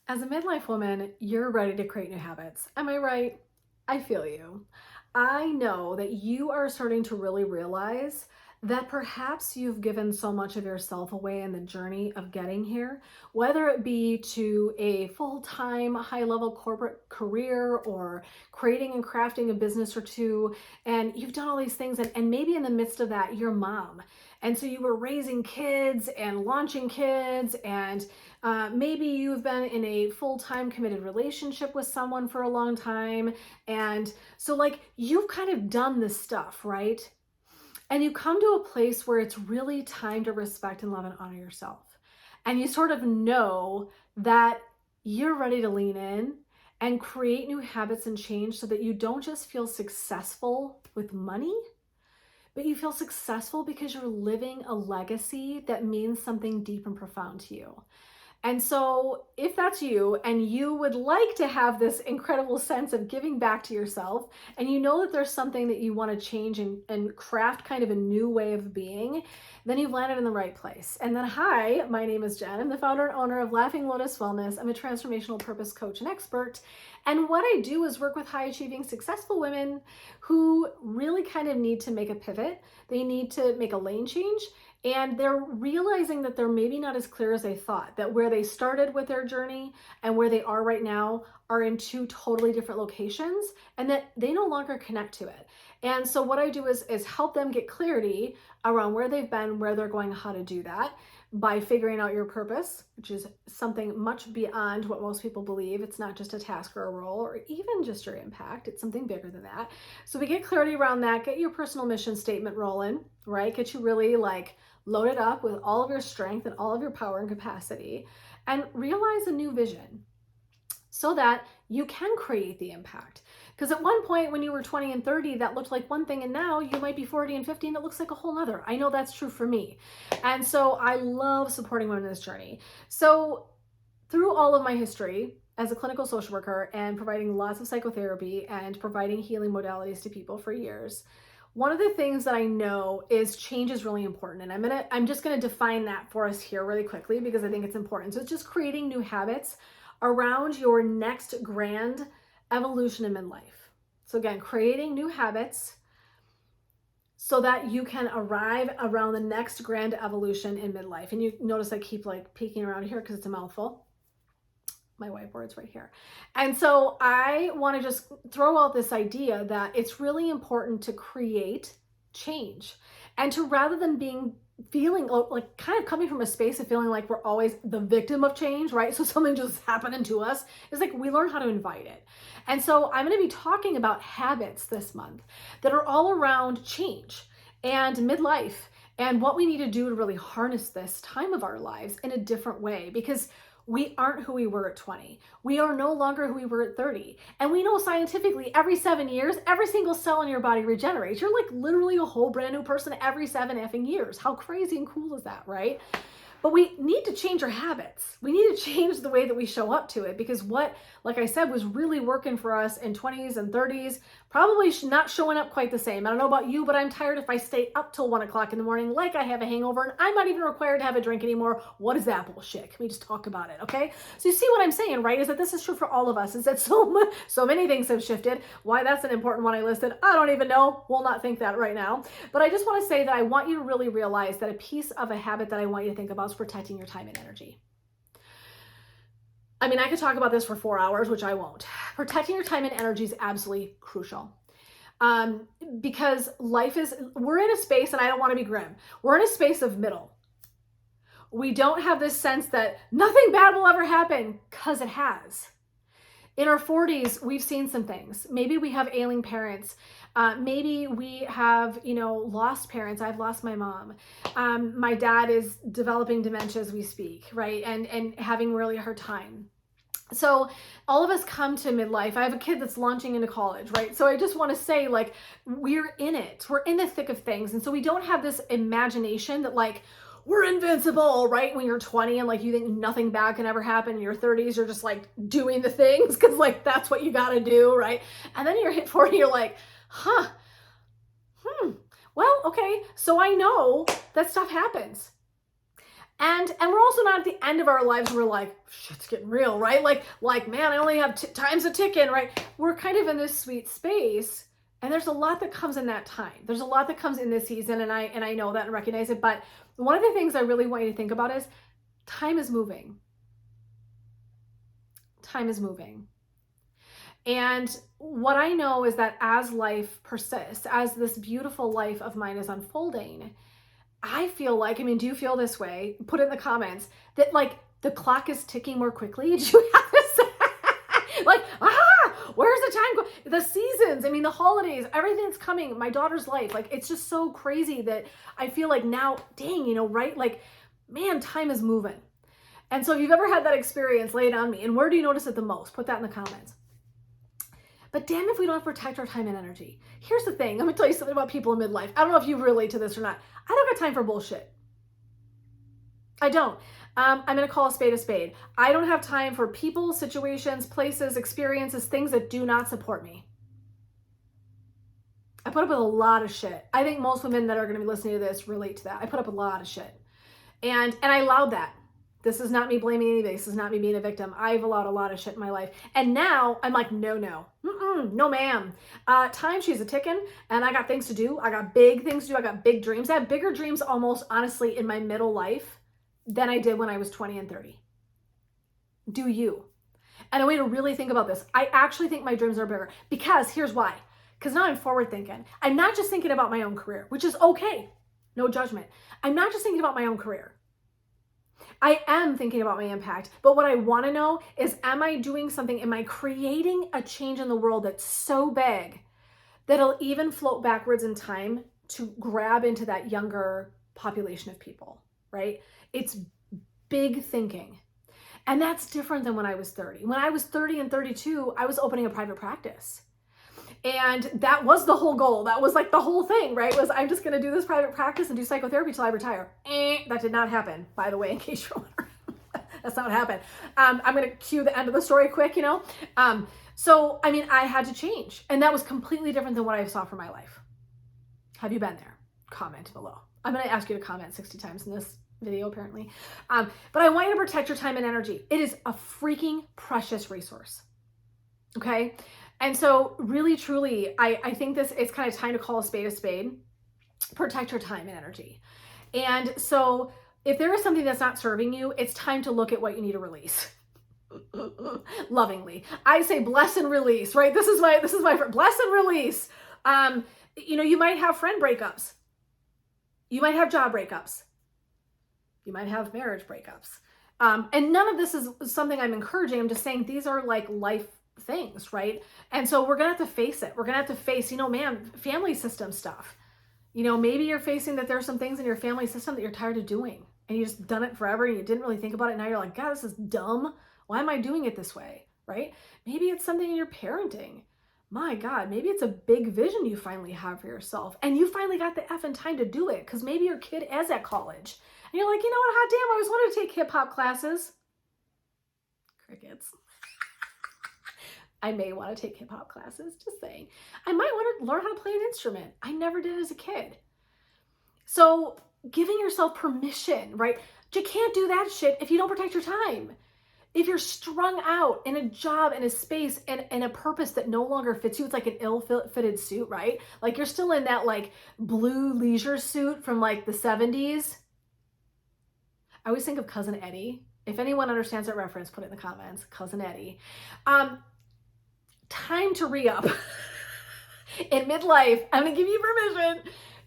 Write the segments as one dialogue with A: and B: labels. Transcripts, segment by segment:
A: As a midlife woman, you're ready to create new habits. Am I right? I feel you. I know that you are starting to really realize that perhaps you've given so much of yourself away in the journey of getting here, whether it be to a full time, high level corporate career or creating and crafting a business or two. And you've done all these things, and maybe in the midst of that, you're mom. And so you were raising kids and launching kids, and maybe you've been in a full time committed relationship with someone for a long time. And so, like, you've kind of done this stuff, right? And you come to a place where it's really time to respect and love and honor yourself. And you sort of know that you're ready to lean in and create new habits and change so that you don't just feel successful with money, but you feel successful because you're living a legacy that means something deep and profound to you. And so, if that's you and you would like to have this incredible sense of giving back to yourself, and you know that there's something that you want to change and craft kind of a new way of being, then you've landed in the right place. And then, hi, my name is Jen. I'm the founder and owner of Laughing Lotus Wellness. I'm a transformational purpose coach and expert. And what I do is work with high achieving, successful women who really kind of need to make a pivot. They need to make a lane change, and they're realizing that they're maybe not as clear as they thought, that where they started with their journey and where they are right now are in two totally different locations, and that they no longer connect to it. And so what I do is help them get clarity around where they've been, where they're going, how to do that by figuring out your purpose, which is something much beyond what most people believe. It's not just a task or a role or even just your impact. It's something bigger than that. So we get clarity around that, get your personal mission statement rolling, right? Get you really like loaded up with all of your strength and all of your power and capacity, and realize a new vision so that you can create the impact. Because at one point when you were 20 and 30, that looked like one thing, and now you might be 40 and 50 and it looks like a whole nother. I know that's true for me. And so I love supporting women in this journey. So through all of my history as a clinical social worker and providing lots of psychotherapy and providing healing modalities to people for years, one of the things that I know is change is really important. And I'm just gonna define that for us here really quickly because I think it's important. So it's just creating new habits around your next grand evolution in midlife. So again, creating new habits so that you can arrive around the next grand evolution in midlife. And you notice I keep like peeking around here because it's a mouthful. My whiteboard's right here. And so I want to just throw out this idea that it's really important to create change, and to, rather than feeling like kind of coming from a space of feeling like we're always the victim of change, right? So something just happening to us. It's like we learn how to invite it. And so I'm going to be talking about habits this month that are all around change and midlife and what we need to do to really harness this time of our lives in a different way, because we aren't who we were at 20. We are no longer who we were at 30. And we know scientifically every 7 years, every single cell in your body regenerates. You're like literally a whole brand new person every 7 effing years. How crazy and cool is that, right? But we need to change our habits. We need to change the way that we show up to it, because what, like I said, was really working for us in 20s and 30s, probably not showing up quite the same. I don't know about you, but I'm tired if I stay up till 1 o'clock in the morning like I have a hangover and I'm not even required to have a drink anymore. What is that bullshit? Can we just talk about it, okay? So you see what I'm saying, right? Is that this is true for all of us, is that so many things have shifted. Why that's an important one I listed, I don't even know. We'll not think that right now. But I just want to say that I want you to really realize that a piece of a habit that I want you to think about is protecting your time and energy. I mean, I could talk about this for 4 hours, which I won't. Protecting your time and energy is absolutely crucial. Because we're in a space, and I don't want to be grim, we're in a space of middle. We don't have this sense that nothing bad will ever happen, because it has. In our 40s, we've seen some things. Maybe we have ailing parents. Maybe we have, lost parents. I've lost my mom. My dad is developing dementia as we speak, right? And having really a hard time. So all of us come to midlife. I have a kid that's launching into college, right? So I just want to say, like, we're in it. We're in the thick of things. And so we don't have this imagination that, like, we're invincible, right? When you're 20 and like you think nothing bad can ever happen. In your 30s, you're just like doing the things because like that's what you got to do, right? And then you're hit 40, you're like, well, okay. So I know that stuff happens. And we're also not at the end of our lives. We're like, shit's getting real, right? Like, man, I only have time's a ticking, right? We're kind of in this sweet space. And there's a lot that comes in that time. There's a lot that comes in this season. And I know that and recognize it. But one of the things I really want you to think about is time is moving. Time is moving. And what I know is that as life persists, as this beautiful life of mine is unfolding, I feel like, I mean, do you feel this way? Put it in the comments that like the clock is ticking more quickly. Do you have this? Like, where's the time go? The seasons, I mean, the holidays, everything that's coming, my daughter's life, like, it's just so crazy that I feel like now, dang, you know, right? Like, man, time is moving. And so if you've ever had that experience, lay it on me. And where do you notice it the most? Put that in the comments. But damn if we don't protect our time and energy. Here's the thing. I'm going to tell you something about people in midlife. I don't know if you relate to this or not. I don't got time for bullshit. I don't. I'm going to call a spade a spade. I don't have time for people, situations, places, experiences, things that do not support me. I put up with a lot of shit. I think most women that are going to be listening to this relate to that. I put up with a lot of shit. And I allowed that. This is not me blaming anybody. This is not me being a victim. I've allowed a lot of shit in my life. And now I'm like, no, ma'am. Time, she's a ticking, and I got things to do. I got big things to do. I got big dreams. I have bigger dreams almost honestly in my middle life than I did when I was 20 and 30. Do you? And a way to really think about this, I actually think my dreams are bigger because here's why. Because now I'm forward thinking. I'm not just thinking about my own career, which is okay. No judgment. I'm not just thinking about my own career. I am thinking about my impact, but what I want to know is, am I doing something? Am I creating a change in the world that's so big that it'll even float backwards in time to grab into that younger population of people, right? It's big thinking. And that's different than when I was 30. When I was 30 and 32, I was opening a private practice. And that was the whole goal. That was like the whole thing, right? Was I'm just going to do this private practice and do psychotherapy till I retire. That did not happen, by the way, in case you're wondering. That's not what happened. I'm going to cue the end of the story quick, you know? So, I mean, I had to change. And that was completely different than what I saw for my life. Have you been there? Comment below. I'm going to ask you to comment 60 times in this video, apparently. But I want you to protect your time and energy. It is a freaking precious resource. Okay? And so really, truly, I think it's kind of time to call a spade a spade. Protect your time and energy. And so if there is something that's not serving you, it's time to look at what you need to release. Lovingly. I say bless and release, right? This is my bless and release. You know, you might have friend breakups. You might have job breakups. You might have marriage breakups. And none of this is something I'm encouraging. I'm just saying these are like life things, right? And so we're gonna have to face it. We're gonna have to face, you know, man, family system stuff. You know, maybe you're facing that there's some things in your family system that you're tired of doing and you just done it forever and you didn't really think about it. Now you're like, God, this is dumb. Why am I doing it this way? Right? Maybe it's something in your parenting. My God, maybe it's a big vision you finally have for yourself and you finally got the effing time to do it because maybe your kid is at college and you're like, you know what, hot damn, I always wanted to take hip hop classes. Crickets. I may want to take hip hop classes, just saying. I might want to learn how to play an instrument. I never did as a kid. So giving yourself permission, right? You can't do that shit if you don't protect your time. If you're strung out in a job, in a space, and a purpose that no longer fits you, it's like an ill-fitted suit, right? Like you're still in that like blue leisure suit from like the 70s. I always think of Cousin Eddie. If anyone understands that reference, put it in the comments. Cousin Eddie. Time to re-up. In midlife, I'm gonna give you permission.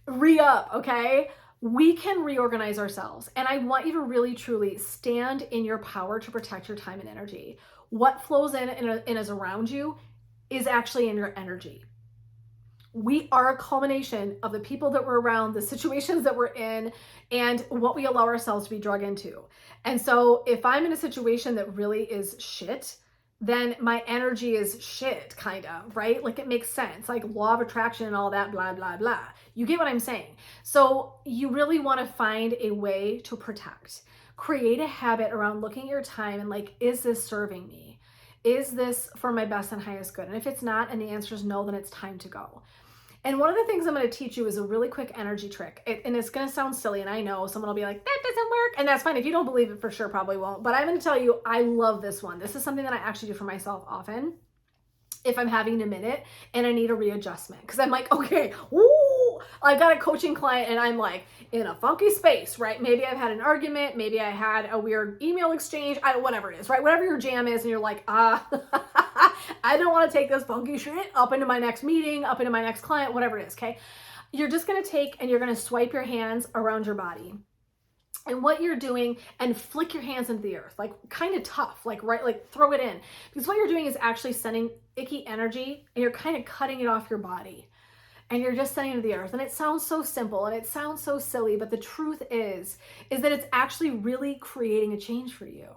A: Re-up, okay? We can reorganize ourselves. And I want you to really, truly stand in your power to protect your time and energy. What flows in and is around you is actually in your energy. We are a culmination of the people that we're around, the situations that we're in, and what we allow ourselves to be drug into. And so if I'm in a situation that really is shit, then my energy is shit, kind of, right? Like it makes sense, like law of attraction and all that, blah, blah, blah. You get what I'm saying? So you really want to find a way to protect. Create a habit around looking at your time and like, is this serving me? Is this for my best and highest good? And if it's not, and the answer is no, then it's time to go. And one of the things I'm going to teach you is a really quick energy trick. And it's going to sound silly. And I know someone will be like, that doesn't work. And that's fine. If you don't believe it, for sure, probably won't. But I'm going to tell you, I love this one. This is something that I actually do for myself often if I'm having a minute and I need a readjustment. Because I'm like, okay, ooh, I've got a coaching client and I'm like in a funky space, right? Maybe I've had an argument. Maybe I had a weird email exchange. Whatever it is, right? Whatever your jam is and you're like, I don't want to take this funky shit up into my next meeting, up into my next client, whatever it is, okay? You're just going to take and you're going to swipe your hands around your body. And what you're doing, and flick your hands into the earth, like kind of tough, like right, like throw it in. Because what you're doing is actually sending icky energy and you're kind of cutting it off your body. And you're just sending it to the earth. And it sounds so simple and it sounds so silly, but the truth is that it's actually really creating a change for you.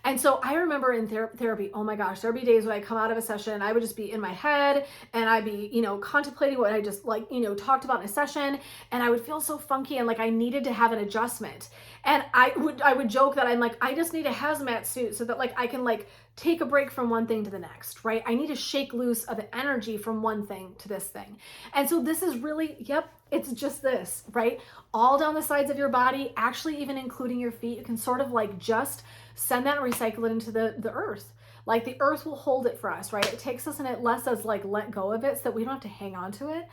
A: And so I remember in therapy, oh my gosh, there'd be days when I come out of a session, I would just be in my head and I'd be, contemplating what I just talked about in a session, and I would feel so funky and like I needed to have an adjustment. And I would joke that I'm like, I just need a hazmat suit so that like I can like take a break from one thing to the next, right? I need to shake loose of the energy from one thing to this thing. And so this is really, it's just this, right? All down the sides of your body, actually even including your feet. You can sort of like just send that and recycle it into the earth. Like the earth will hold it for us, right? It takes us and it lets us like let go of it so that we don't have to hang on to it.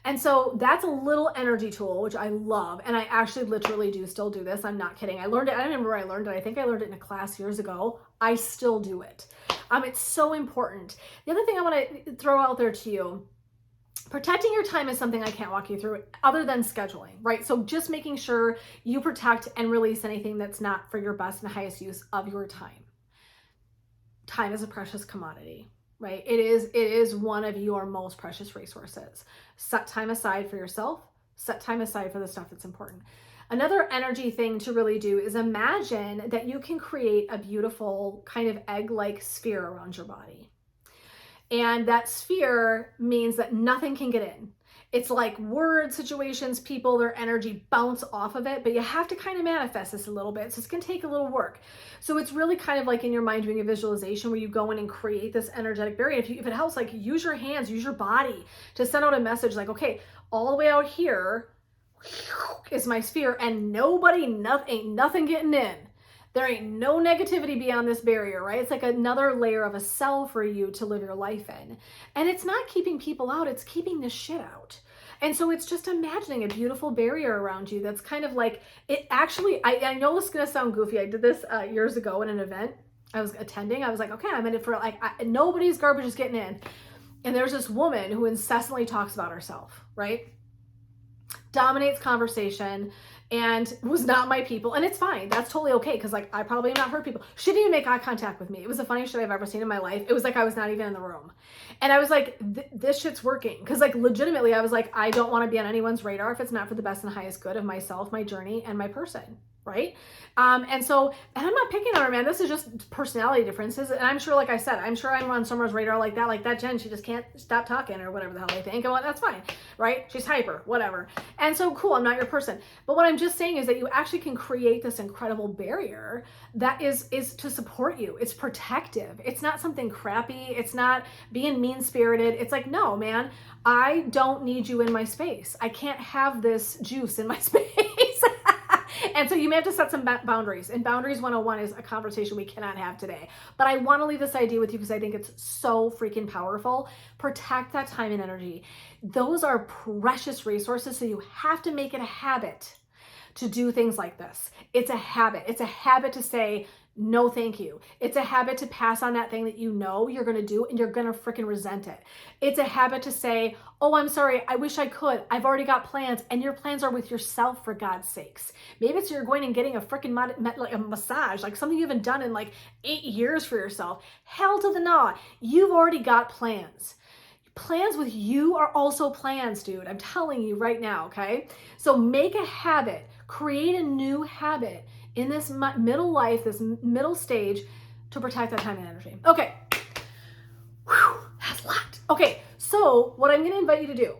A: And so that's a little energy tool, which I love. And I actually literally do still do this. I'm not kidding. I learned it. I don't remember where I learned it. I think I learned it in a class years ago. I still do it. It's so important. The other thing I want to throw out there to you, protecting your time is something I can't walk you through other than scheduling, right? So just making sure you protect and release anything that's not for your best and highest use of your time. Time is a precious commodity, right? It is one of your most precious resources. Set time aside for yourself, set time aside for the stuff that's important. Another energy thing to really do is imagine that you can create a beautiful kind of egg-like sphere around your body. And that sphere means that nothing can get in. It's like words, situations, people, their energy bounce off of it, but you have to kind of manifest this a little bit. So it's going to take a little work. So it's really kind of like in your mind doing a visualization where you go in and create this energetic barrier. If it helps, like use your hands, use your body to send out a message like, okay, all the way out here is my sphere and ain't nothing getting in. There ain't no negativity beyond this barrier, right? It's like another layer of a cell for you to live your life in. And it's not keeping people out, it's keeping the shit out. And so it's just imagining a beautiful barrier around you that's kind of like, it actually, I know this is going to sound goofy. I did this years ago in an event I was attending. I was like, okay, I'm in it for like, nobody's garbage is getting in. And there's this woman who incessantly talks about herself, right? Dominates conversation and was not my people. And it's fine. That's totally okay. Cause like, I probably am not her people. She didn't even make eye contact with me. It was the funniest shit I've ever seen in my life. It was like, I was not even in the room. And I was like, this shit's working. Cause like legitimately I was like, I don't want to be on anyone's radar if it's not for the best and highest good of myself, my journey, and my person. Right. And I'm not picking on her, man. This is just personality differences. And I'm sure, like I said, I'm sure I'm on someone's radar like that Jen, she just can't stop talking or whatever the hell they think. And well, that's fine. Right. She's hyper, whatever. And so cool. I'm not your person. But what I'm just saying is that you actually can create this incredible barrier that is to support you. It's protective. It's not something crappy. It's not being mean spirited. It's like, no, man, I don't need you in my space. I can't have this juice in my space. And so you may have to set some boundaries. And Boundaries 101 is a conversation we cannot have today. But I want to leave this idea with you because I think it's so freaking powerful. Protect that time and energy. Those are precious resources, so you have to make it a habit to do things like this. It's a habit. It's a habit to say, no, thank you. It's a habit to pass on that thing that you know you're going to do and you're going to freaking resent it. It's a habit to say, oh, I'm sorry. I wish I could. I've already got plans, and your plans are with yourself, for God's sakes. Maybe it's you're going and getting a freaking like a massage, like something you haven't done in like 8 years for yourself. Hell to the nah. You've already got plans. Plans with you are also plans, dude. I'm telling you right now, okay? So make a habit. Create a new habit in this middle life, this middle stage, to protect that time and energy. Okay. Whew, that's a lot. Okay, so what I'm going to invite you to do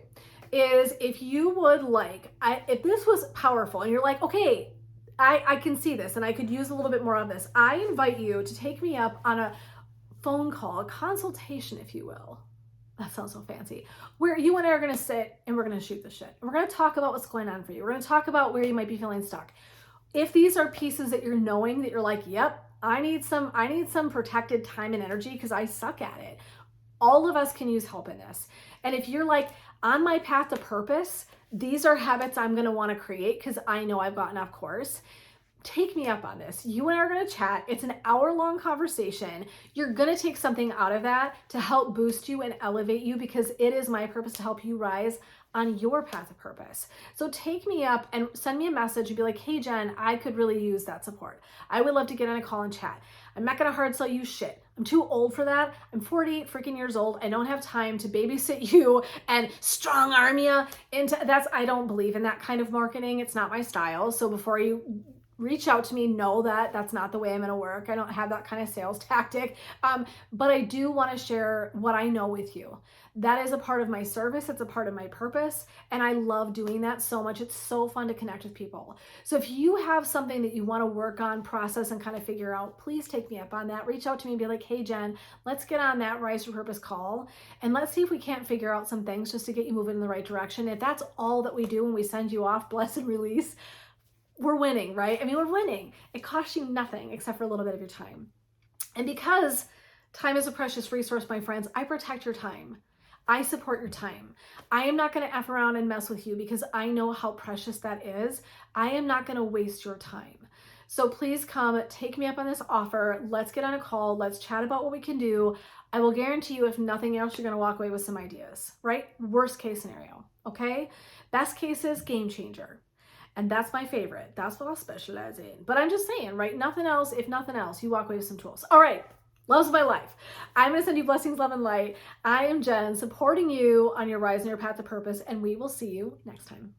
A: is, if you would like, if this was powerful and you're like, okay, I can see this and I could use a little bit more of this, I invite you to take me up on a phone call, a consultation, if you will. That sounds so fancy. Where you and I are going to sit and we're going to shoot the shit. We're going to talk about what's going on for you. We're going to talk about where you might be feeling stuck. If these are pieces that you're knowing that you're like, yep, I need some protected time and energy because I suck at it. All of us can use help in this. And if you're like, on my path to purpose, these are habits I'm going to want to create because I know I've gotten off course. Take me up on this. You and I are going to chat. It's an hour-long conversation. You're going to take something out of that to help boost you and elevate you because it is my purpose to help you rise on your path of purpose. So take me up and send me a message and be like, hey, Jen, I could really use that support. I would love to get on a call and chat. I'm not going to hard sell you shit. I'm too old for that. I'm 48 freaking years old. I don't have time to babysit you and strong arm you into that's, I don't believe in that kind of marketing. It's not my style. So before you reach out to me, know that that's not the way I'm going to work. I don't have that kind of sales tactic. But I do want to share what I know with you. That is a part of my service. It's a part of my purpose. And I love doing that so much. It's so fun to connect with people. So if you have something that you want to work on, process, and kind of figure out, please take me up on that. Reach out to me and be like, hey, Jen, let's get on that Rise to Purpose call. And let's see if we can't figure out some things just to get you moving in the right direction. If that's all that we do when we send you off, bless and release, we're winning, right? I mean, we're winning. It costs you nothing except for a little bit of your time. And because time is a precious resource, my friends, I protect your time. I support your time. I am not going to F around and mess with you because I know how precious that is. I am not going to waste your time. So please come take me up on this offer. Let's get on a call. Let's chat about what we can do. I will guarantee you, if nothing else, you're going to walk away with some ideas, right? Worst case scenario. Okay. Best case is game changer. And that's my favorite. That's what I'll specialize in. But I'm just saying, right? Nothing else. If nothing else, you walk away with some tools. All right. Loves my life. I'm going to send you blessings, love, and light. I am Jen, supporting you on your rise and your path to purpose, and we will see you next time.